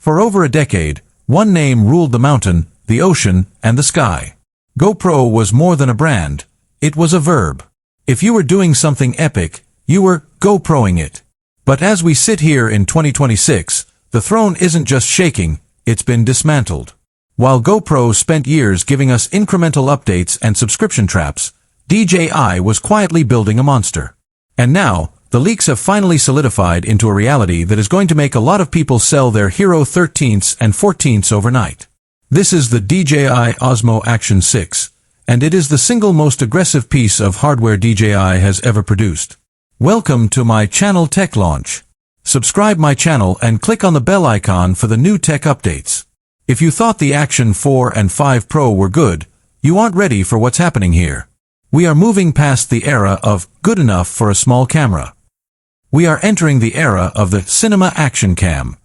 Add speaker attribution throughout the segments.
Speaker 1: For over a decade, one name ruled the mountain, the ocean, and the sky. GoPro was more than a brand. It was a verb. If you were doing something epic, you were GoProing it. But as we sit here in 2026, the throne isn't just shaking, it's been dismantled. While GoPro spent years giving us incremental updates and subscription traps, DJI was quietly building a monster. And now, the leaks have finally solidified into a reality that is going to make a lot of people sell their Hero 13s and 14s overnight. This is the DJI Osmo Action 6, and it is the single most aggressive piece of hardware DJI has ever produced. Welcome to my channel Tech Launch. Subscribe my channel and click on the bell icon for the new tech updates. If you thought the Action 4 and 5 Pro were good, you aren't ready for what's happening here. We are moving past the era of good enough for a small camera. We are entering the era of the cinema action cam.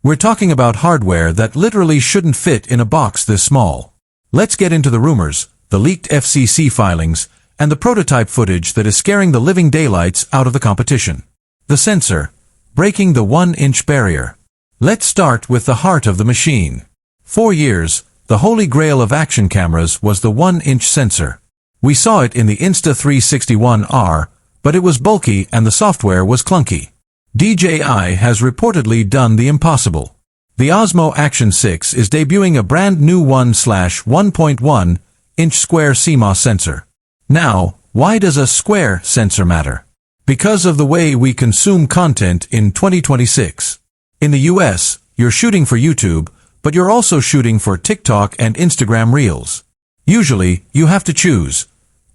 Speaker 1: We're talking about hardware that literally shouldn't fit in a box this small. Let's get into the rumors, the leaked FCC filings, and the prototype footage that is scaring the living daylights out of the competition. The sensor, breaking the 1-inch barrier. Let's start with the heart of the machine. For years, the holy grail of action cameras was the 1-inch sensor. We saw it in the Insta360 but it was bulky and the software was clunky. DJI has reportedly done the impossible. The Osmo Action 6 is debuting a brand new 1/1.1-inch square CMOS sensor. Now, why does a square sensor matter? Because of the way we consume content in 2026. In the US, you're shooting for YouTube, but you're also shooting for TikTok and Instagram Reels. Usually, you have to choose.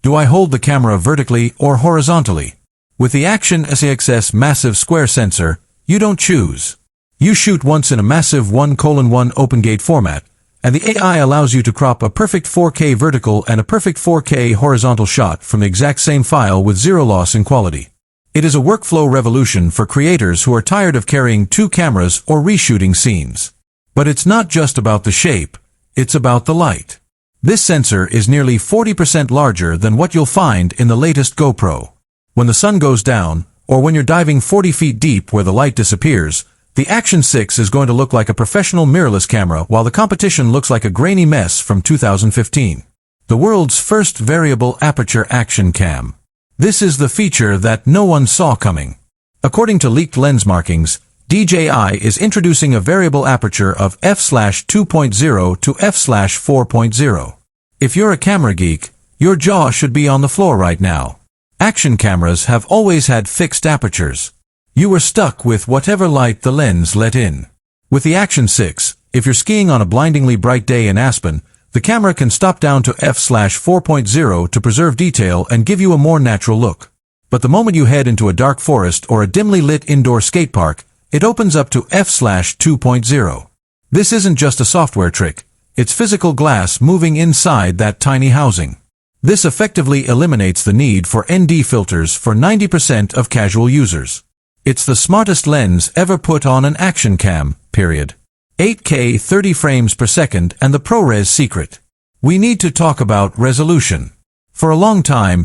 Speaker 1: Do I hold the camera vertically or horizontally? With the Action SAXS massive square sensor, you don't choose. You shoot once in a massive 1:1 open-gate format, and the AI allows you to crop a perfect 4K vertical and a perfect 4K horizontal shot from the exact same file with zero loss in quality. It is a workflow revolution for creators who are tired of carrying two cameras or reshooting scenes. But it's not just about the shape, it's about the light. This sensor is nearly 40% larger than what you'll find in the latest GoPro. When the sun goes down, or when you're diving 40 feet deep where the light disappears, the Action 6 is going to look like a professional mirrorless camera while the competition looks like a grainy mess from 2015. The world's first variable aperture action cam. This is the feature that no one saw coming. According to leaked lens markings, DJI is introducing a variable aperture of f/2.0 to f/4.0. If you're a camera geek, your jaw should be on the floor right now. Action cameras have always had fixed apertures. You were stuck with whatever light the lens let in. With the Action 6, if you're skiing on a blindingly bright day in Aspen, the camera can stop down to f/4.0 to preserve detail and give you a more natural look. But the moment you head into a dark forest or a dimly lit indoor skate park, it opens up to f/2.0. This isn't just a software trick, it's physical glass moving inside that tiny housing. This effectively eliminates the need for ND filters for 90% of casual users. It's the smartest lens ever put on an action cam, period. 8K 30 frames per second and the ProRes secret. We need to talk about resolution. For a long time,